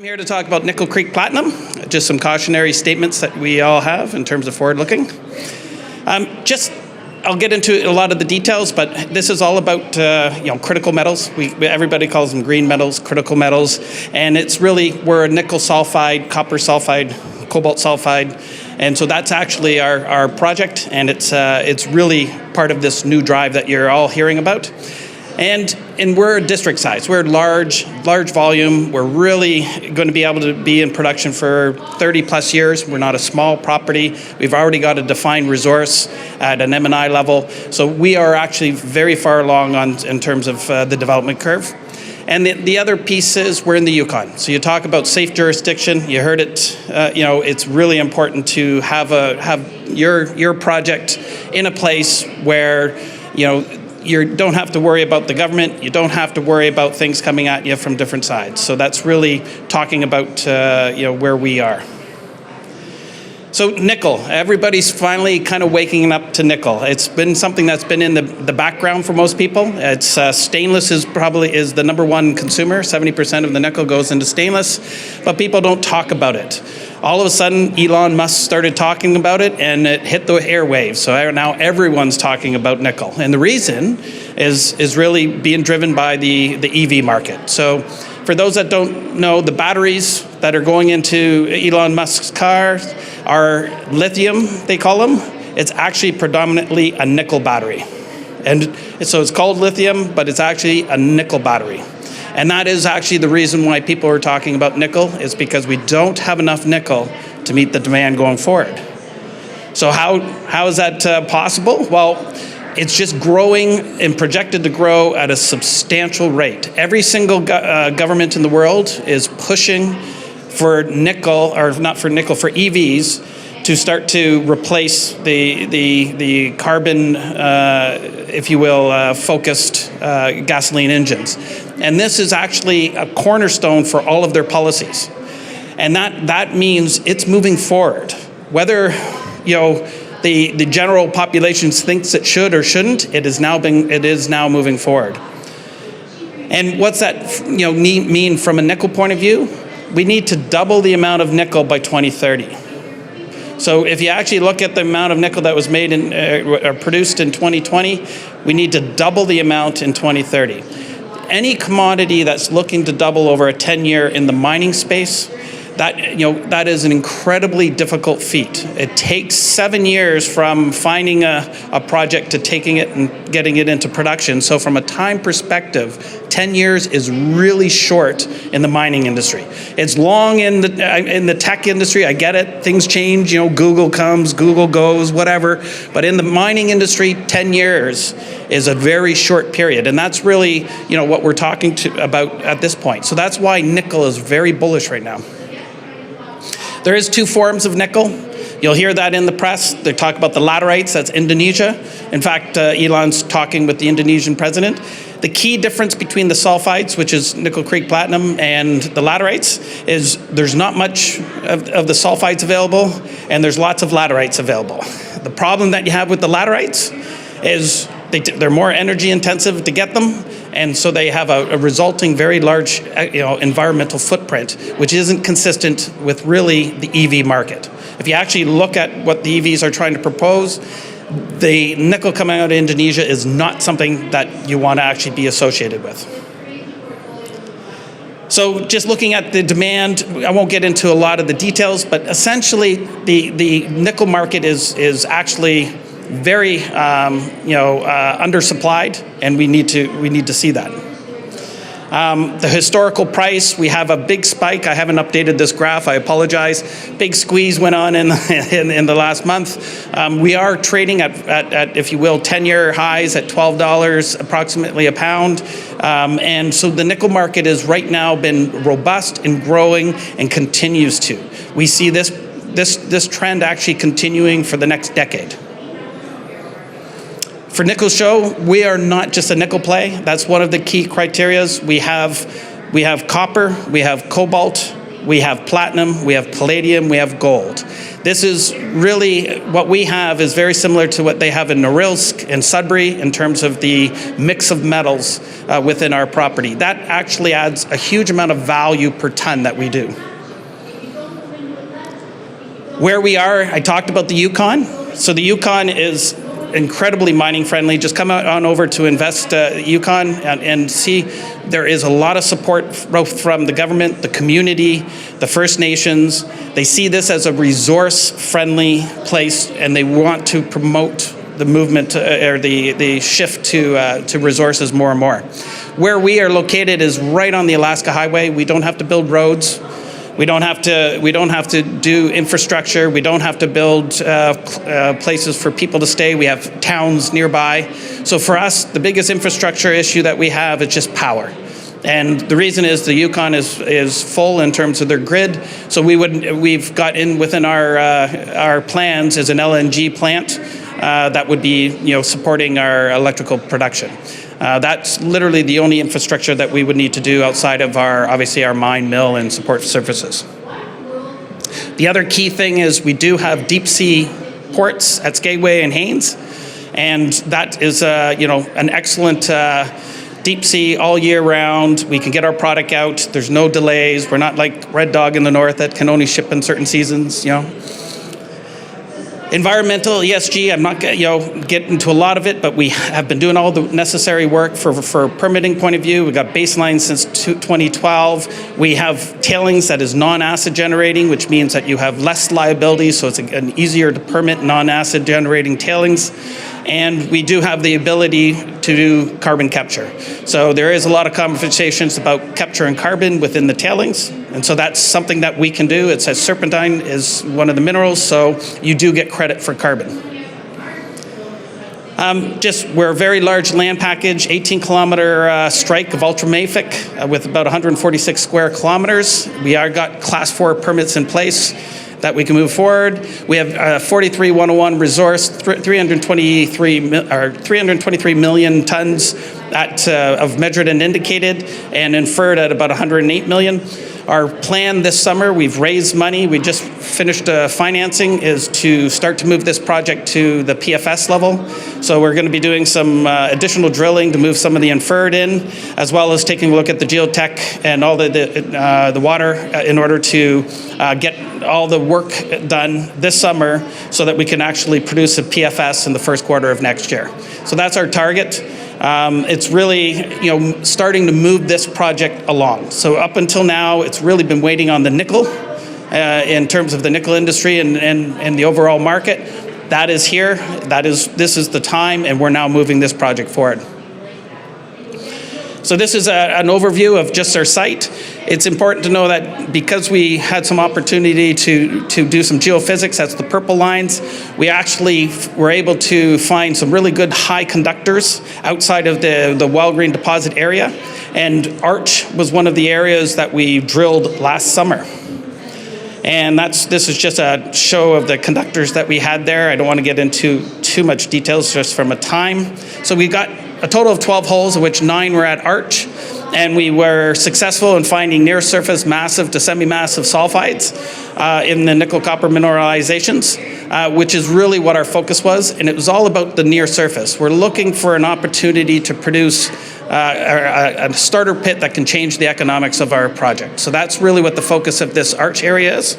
here to talk about Nickel Creek Platinum, just some cautionary statements that we all have in terms of forward-looking. I'll get into a lot of the details, but this is all about critical metals. Everybody calls them green metals, critical metals, and it's really, we're a nickel sulphide, copper sulphide, cobalt sulphide, and so that's actually our project, and it's really part of this new drive that you're all hearing about. And we're district size. We're large volume. We're really going to be able to be in production for 30 plus years. We're not a small property. We've already got a defined resource at an M&I level. So we are actually very far along in terms of the development curve. And the other piece is we're in the Yukon. So you talk about safe jurisdiction. You heard it. It's really important to have your project in a place where you don't have to worry about the government. You don't have to worry about things coming at you from different sides. So that's really talking about where we are. So nickel, everybody's finally kind of waking up to nickel. It's been something that's been in the background for most people. It's stainless is the number one consumer. 70% of the nickel goes into stainless, but people don't talk about it. All of a sudden, Elon Musk started talking about it, and it hit the airwaves. So now everyone's talking about nickel. And the reason is really being driven by the EV market. So for those that don't know, the batteries that are going into Elon Musk's cars are lithium, they call them. It's actually predominantly a nickel battery. And so it's called lithium, but it's actually a nickel battery. And that is actually the reason why people are talking about nickel, is because we don't have enough nickel to meet the demand going forward. So how is that possible? Well, it's just growing and projected to grow at a substantial rate. Every single government in the world is pushing for nickel, or not for nickel, for EVs, to start to replace the carbon, if you will, focused gasoline engines. And this is actually a cornerstone for all of their policies. And that means it's moving forward. Whether the general population thinks it should or shouldn't, it is now moving forward. And what's that mean from a nickel point of view? We need to double the amount of nickel by 2030. So if you actually look at the amount of nickel that was made or produced in 2020, we need to double the amount in 2030. Any commodity that's looking to double over a 10-year in the mining space, that is an incredibly difficult feat. It takes 7 years from finding a project to taking it and getting it into production. So from a time perspective, 10 years is really short in the mining industry. It's long in the tech industry. I get it. Things change. Google comes, Google goes, whatever. But in the mining industry, 10 years is a very short period. And that's really what we're talking about at this point. So that's why nickel is very bullish right now. There is two forms of nickel. You'll hear that in the press. They talk about the laterites, that's Indonesia. In fact, Elon's talking with the Indonesian president. The key difference between the sulphides, which is Nickel Creek Platinum, and the laterites is there's not much of the sulphides available, and there's lots of laterites available. The problem that you have with the laterites is they're more energy intensive to get them, and so they have a resulting very large environmental footprint, which isn't consistent with really the EV market. If you actually look at what the EVs are trying to propose, the nickel coming out of Indonesia is not something that you want to actually be associated with. So just looking at the demand, I won't get into a lot of the details, but essentially the nickel market is actually very undersupplied, and we need to see that. The historical price, we have a big spike. I haven't updated this graph, I apologize. Big squeeze went on in the last month. We are trading at if you will, 10-year highs at $12 approximately a pound. And so the nickel market has right now been robust and growing and continues to. We see this trend actually continuing for the next decade. For Nickel Shäw, we are not just a nickel play. That's one of the key criterias. We have copper, we have cobalt, we have platinum, we have palladium, we have gold. This is really, what we have is very similar to what they have in Norilsk and Sudbury in terms of the mix of metals within our property. That actually adds a huge amount of value per ton that we do. Where we are, I talked about the Yukon. So the Yukon is incredibly mining friendly. Just come on over to Invest Yukon and see there is a lot of support both from the government, the community, the First Nations. They see this as a resource friendly place and they want to promote the movement or the shift to resources more and more. Where we are located is right on the Alaska Highway. We don't have to build roads. We don't have to do infrastructure. We don't have to build places for people to stay. We have towns nearby. So for us, the biggest infrastructure issue that we have is just power. And the reason is the Yukon is full in terms of their grid. So we've got in within our plans is an LNG plant that would be supporting our electrical production. That's literally the only infrastructure that we would need to do outside of obviously our mine, mill, and support services. The other key thing is we do have deep sea ports at Skagway and Haines, and that is an excellent deep sea all year round. We can get our product out. There's no delays. We're not like Red Dog in the north that can only ship in certain seasons. Environmental, ESG, I'm not get into a lot of it, but we have been doing all the necessary work for permitting point of view. We've got baseline since 2012. We have tailings that is non-acid generating, which means that you have less liability, so it's an easier to permit non-acid generating tailings. And we do have the ability to do carbon capture. So there is a lot of conversations about capturing carbon within the tailings. And so that's something that we can do. It says serpentine is one of the minerals, so you do get credit for carbon. We're a very large land package, 18-kilometer strike of ultramafic with about 146 square kilometers. We are got class 4 permits in place that we can move forward. We have 43-101 resource, 323 million tons of measured and indicated, and inferred at about 108 million. Our plan this summer, we've raised money. We just finished financing, is to start to move this project to the PFS level. So we're going to be doing some additional drilling to move some of the inferred in, as well as taking a look at the geotech and all the water in order to get all the work done this summer so that we can actually produce a PFS in the first quarter of next year. So that's our target. It's really, starting to move this project along. So up until now, it's really been waiting on the nickel in terms of the nickel industry and the overall market. That is here. This is the time, and we're now moving this project forward. So this is an overview of just our site. It's important to know that because we had some opportunity to do some geophysics, that's the purple lines, we actually were able to find some really good high conductors outside of the Wellgreen deposit area. And Arch was one of the areas that we drilled last summer. And this is just a show of the conductors that we had there. I don't want to get into too much details just from a time. So we got a total of 12 holes, of which 9 were at Arch. And we were successful in finding near-surface massive to semi-massive sulphides in the nickel-copper mineralizations, which is really what our focus was. And it was all about the near surface. We're looking for an opportunity to produce a starter pit that can change the economics of our project. So that's really what the focus of this Arch area is.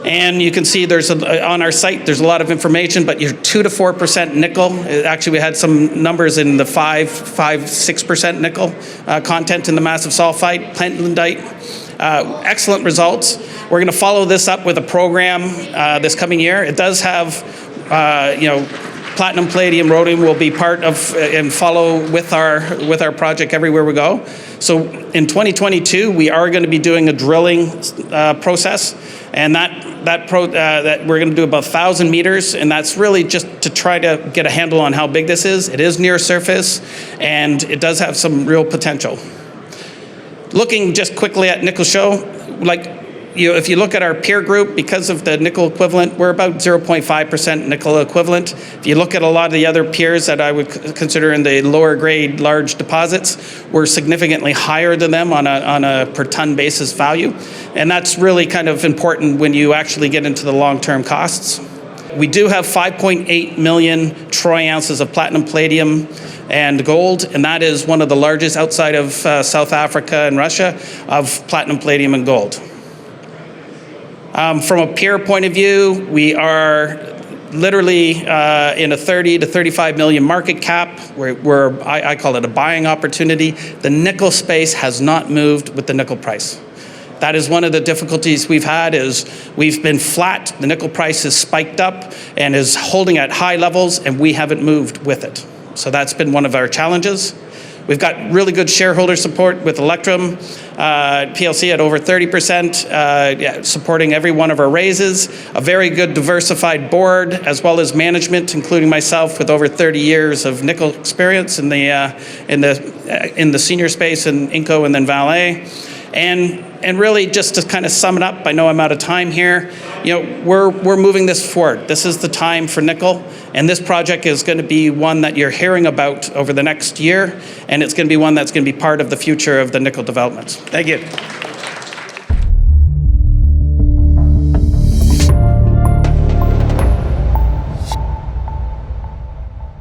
And you can see on our site, there's a lot of information, but you're 2 to 4% nickel. Actually, we had some numbers in the 6% nickel content in the massive sulfide, pentlandite. Excellent results. We're going to follow this up with a program this coming year. It does have, platinum, palladium, rhodium will be part of and follow with our project everywhere we go. So in 2022, we are going to be doing a drilling process, and that we're going to do about 1,000 meters, and that's really just to try to get a handle on how big this is. It is near surface, and it does have some real potential. Looking just quickly at Nickel Shäw, if you look at our peer group, because of the nickel equivalent, we're about 0.5% nickel equivalent. If you look at a lot of the other peers that I would consider in the lower grade large deposits, we're significantly higher than them on a per ton basis value. And that's really kind of important when you actually get into the long-term costs. We do have 5.8 million troy ounces of platinum, palladium, and gold, and that is one of the largest outside of South Africa and Russia of platinum, palladium, and gold. From a peer point of view, we are literally in a 30 to 35 million market cap. I call it a buying opportunity. The nickel space has not moved with the nickel price. That is one of the difficulties we've had, is we've been flat. The nickel price has spiked up and is holding at high levels, and we haven't moved with it. So that's been one of our challenges. We've got really good shareholder support with Electrum PLC at over 30%, supporting every one of our raises. A very good diversified board, as well as management, including myself, with over 30 years of nickel experience in the senior space in Inco and then Vale. And really, just to kind of sum it up, I know I'm out of time here. We're moving this forward. This is the time for nickel, and this project is going to be one that you're hearing about over the next year, and it's going to be one that's going to be part of the future of the nickel development. Thank you.